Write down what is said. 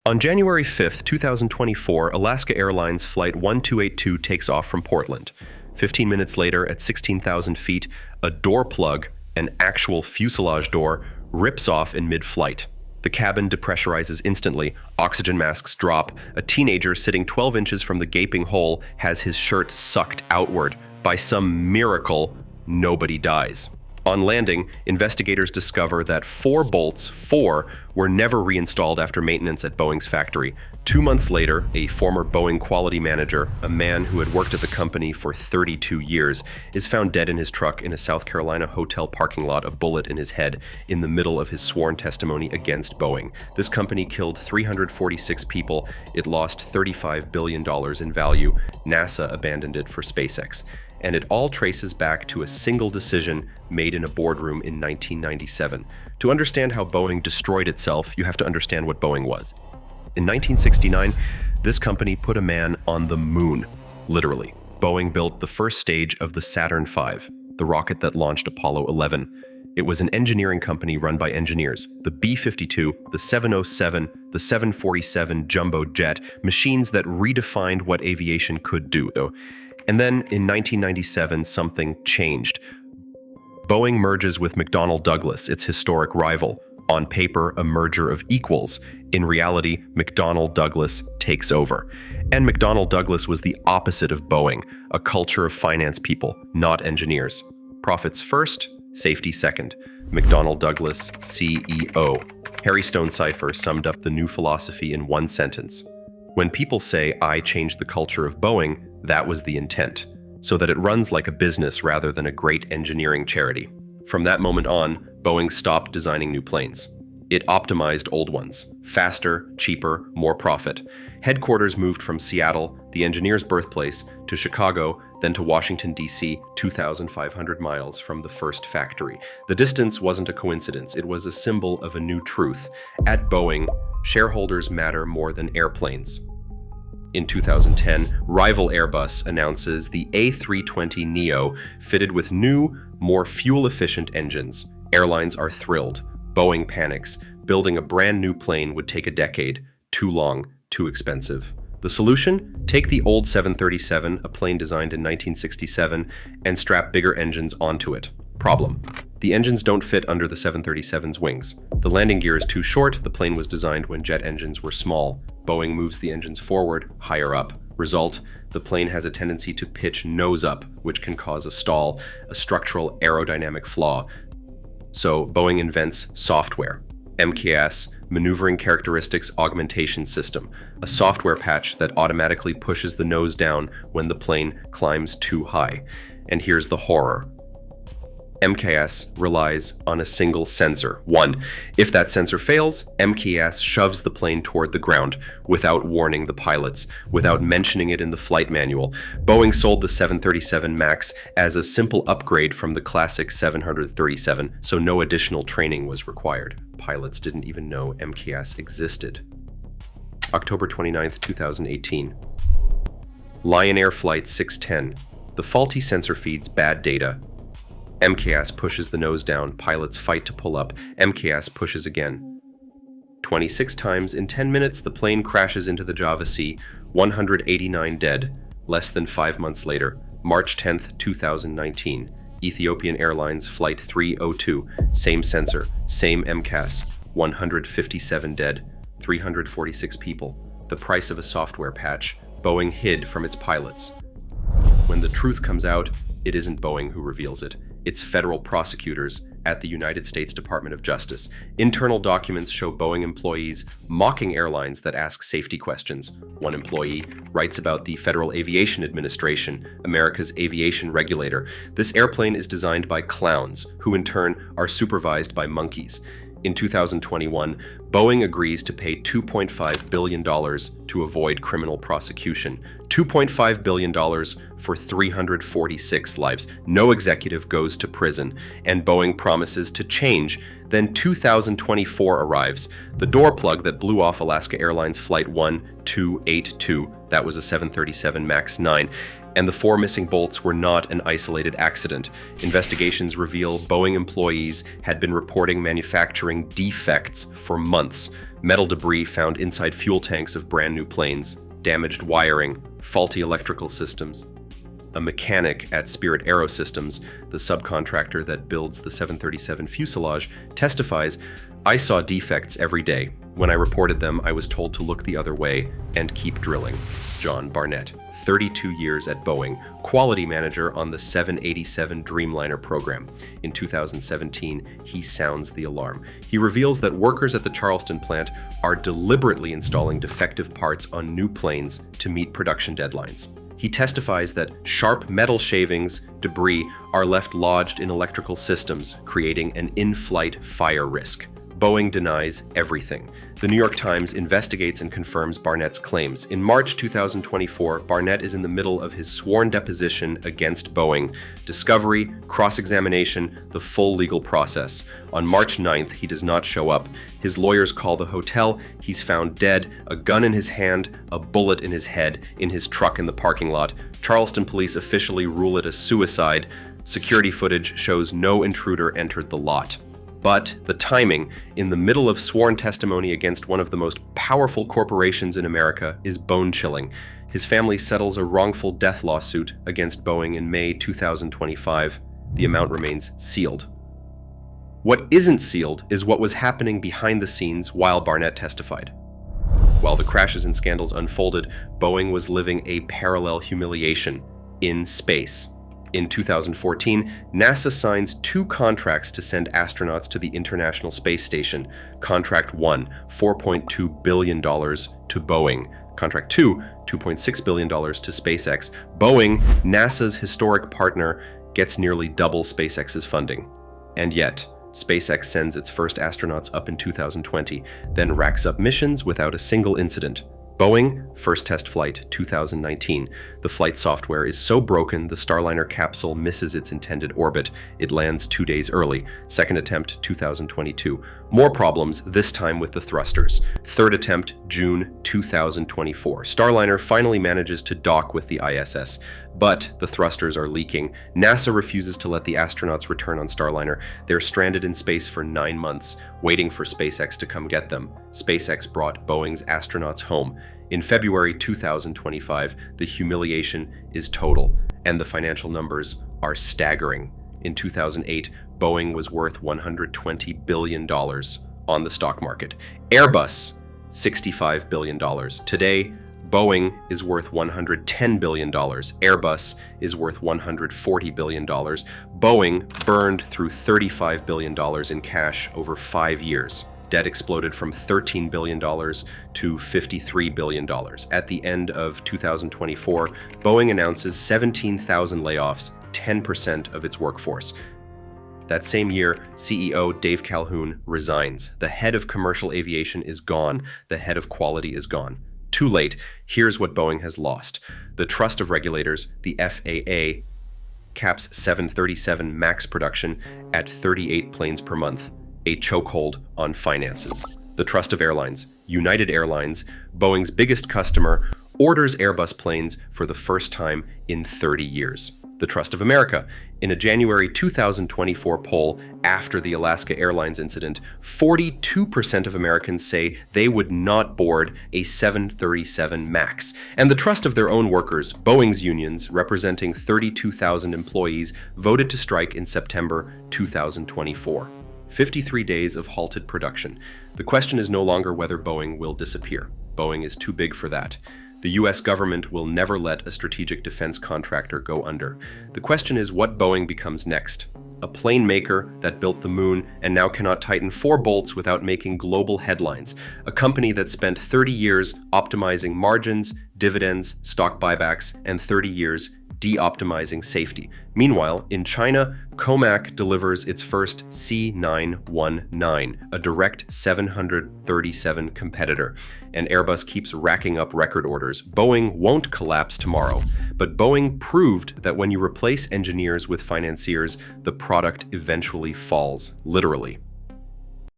On January 5, 2024, Alaska Airlines Flight 1282 takes off from Portland. 15 minutes later, at 16,000 feet, a door plug, an actual fuselage door, rips off in mid-flight. The cabin depressurizes instantly, oxygen masks drop, a teenager sitting 12 inches from the gaping hole has his shirt sucked outward. By some miracle, nobody dies. On landing, investigators discover that 4 bolts, were never reinstalled after maintenance at Boeing's factory. 2 months later, a former Boeing quality manager, a man who had worked at the company for 32 years, is found dead in his truck in a South Carolina hotel parking lot, a bullet in his head, in the middle of his sworn testimony against Boeing. This company killed 346 people. It lost $35 billion in value. NASA abandoned it for SpaceX. And it all traces back to a single decision made in a boardroom in 1997. To understand how Boeing destroyed itself, you have to understand what Boeing was. In 1969, this company put a man on the moon, literally. Boeing built the first stage of the Saturn V, the rocket that launched Apollo 11. It was an engineering company run by engineers. The B-52, the 707, the 747 jumbo jet, machines that redefined what aviation could do. And then in 1997, something changed. Boeing merges with McDonnell Douglas, its historic rival. On paper, a merger of equals. In reality, McDonnell Douglas takes over. And McDonnell Douglas was the opposite of Boeing, a culture of finance people, not engineers. Profits first, safety second. McDonnell Douglas, CEO. Harry Stonecipher summed up the new philosophy in one sentence. When people say, "I changed the culture of Boeing," that was the intent, so that it runs like a business rather than a great engineering charity. From that moment on, Boeing stopped designing new planes. It optimized old ones. Faster, cheaper, more profit. Headquarters moved from Seattle, the engineer's birthplace, to Chicago, then to Washington, D.C., 2,500 miles from the first factory. The distance wasn't a coincidence. It was a symbol of a new truth. At Boeing, shareholders matter more than airplanes. In 2010, rival Airbus announces the A320neo fitted with new, more fuel-efficient engines. Airlines are thrilled. Boeing panics. Building a brand new plane would take a decade. Too long, too expensive. The solution? Take the old 737, a plane designed in 1967, and strap bigger engines onto it. Problem: the engines don't fit under the 737's wings. The landing gear is too short. The plane was designed when jet engines were small. Boeing moves the engines forward, higher up. Result: the plane has a tendency to pitch nose up, which can cause a stall, a structural aerodynamic flaw. So Boeing invents software. MCAS, Maneuvering Characteristics Augmentation System, a software patch that automatically pushes the nose down when the plane climbs too high. And here's the horror. MCAS relies on a single sensor. 1. If that sensor fails, MCAS shoves the plane toward the ground without warning the pilots, without mentioning it in the flight manual. Boeing sold the 737 MAX as a simple upgrade from the classic 737, so no additional training was required. Pilots didn't even know MCAS existed. October 29, 2018. Lion Air Flight 610. The faulty sensor feeds bad data. MCAS pushes the nose down, pilots fight to pull up, MCAS pushes again. 26 times in 10 minutes, the plane crashes into the Java Sea, 189 dead. Less than 5 months later, March 10, 2019, Ethiopian Airlines Flight 302, same sensor, same MCAS, 157 dead, 346 people. The price of a software patch Boeing hid from its pilots. When the truth comes out, it isn't Boeing who reveals it. It's federal prosecutors at the United States Department of Justice. Internal documents show Boeing employees mocking airlines that ask safety questions. One employee writes about the Federal Aviation Administration, America's aviation regulator. This airplane is designed by clowns, who in turn are supervised by monkeys. In 2021, Boeing agrees to pay $2.5 billion to avoid criminal prosecution. $2.5 billion for 346 lives. No executive goes to prison, and Boeing promises to change. Then 2024 arrives. The door plug that blew off Alaska Airlines Flight 1282, that was a 737 MAX 9, and the 4 missing bolts were not an isolated accident. Investigations reveal Boeing employees had been reporting manufacturing defects for months. metal debris found inside fuel tanks of brand new planes, damaged wiring, faulty electrical systems. A mechanic at Spirit Aerosystems, the subcontractor that builds the 737 fuselage, testifies, "I saw defects every day. When I reported them, I was told to look the other way and keep drilling." John Barnett, 32 years at Boeing, quality manager on the 787 Dreamliner program. In 2017, he sounds the alarm. He reveals that workers at the Charleston plant are deliberately installing defective parts on new planes to meet production deadlines. He testifies that sharp metal shavings, debris, are left lodged in electrical systems, creating an in-flight fire risk. Boeing denies everything. The New York Times investigates and confirms Barnett's claims. In March 2024, Barnett is in the middle of his sworn deposition against Boeing. Discovery, cross-examination, the full legal process. On March 9th, he does not show up. His lawyers call the hotel. He's found dead, a gun in his hand, a bullet in his head, in his truck in the parking lot. Charleston police officially rule it a suicide. Security footage shows no intruder entered the lot. But the timing, in the middle of sworn testimony against one of the most powerful corporations in America, is bone-chilling. His family settles a wrongful death lawsuit against Boeing in May 2025. The amount remains sealed. What isn't sealed is what was happening behind the scenes while Barnett testified. While the crashes and scandals unfolded, Boeing was living a parallel humiliation in space. In 2014, NASA signs 2 contracts to send astronauts to the International Space Station. Contract 1, $4.2 billion to Boeing. Contract 2, $2.6 billion to SpaceX. Boeing, NASA's historic partner, gets nearly double SpaceX's funding. And yet, SpaceX sends its first astronauts up in 2020, then racks up missions without a single incident. Boeing, first test flight, 2019. The flight software is so broken the Starliner capsule misses its intended orbit. It lands 2 days early. Second attempt, 2022. More problems, this time with the thrusters. Third attempt, June 2024. Starliner finally manages to dock with the ISS, but the thrusters are leaking. NASA refuses to let the astronauts return on Starliner. They're stranded in space for 9 months, waiting for SpaceX to come get them. SpaceX brought Boeing's astronauts home. In February 2025, the humiliation is total, and the financial numbers are staggering. In 2008, Boeing was worth $120 billion on the stock market. Airbus, $65 billion. Today, Boeing is worth $110 billion. Airbus is worth $140 billion. Boeing burned through $35 billion in cash over 5 years. Debt exploded from $13 billion to $53 billion. At the end of 2024, Boeing announces 17,000 layoffs, 10% of its workforce. That same year, CEO Dave Calhoun resigns. The head of commercial aviation is gone. The head of quality is gone. Too late. Here's what Boeing has lost. The trust of regulators, the FAA, caps 737 MAX production at 38 planes per month. A chokehold on finances. The trust of airlines, United Airlines, Boeing's biggest customer, orders Airbus planes for the first time in 30 years. The trust of America. In a January 2024 poll after the Alaska Airlines incident, 42% of Americans say they would not board a 737 MAX. And the trust of their own workers, Boeing's unions, representing 32,000 employees, voted to strike in September 2024. 53 days of halted production. The question is no longer whether Boeing will disappear. Boeing is too big for that. The US government will never let a strategic defense contractor go under. The question is what Boeing becomes next. A plane maker that built the moon and now cannot tighten 4 bolts without making global headlines. A company that spent 30 years optimizing margins, dividends, stock buybacks, and 30 years de-optimizing safety. Meanwhile, in China, Comac delivers its first C919, a direct 737 competitor, and Airbus keeps racking up record orders. Boeing won't collapse tomorrow, but Boeing proved that when you replace engineers with financiers, the product eventually falls, literally.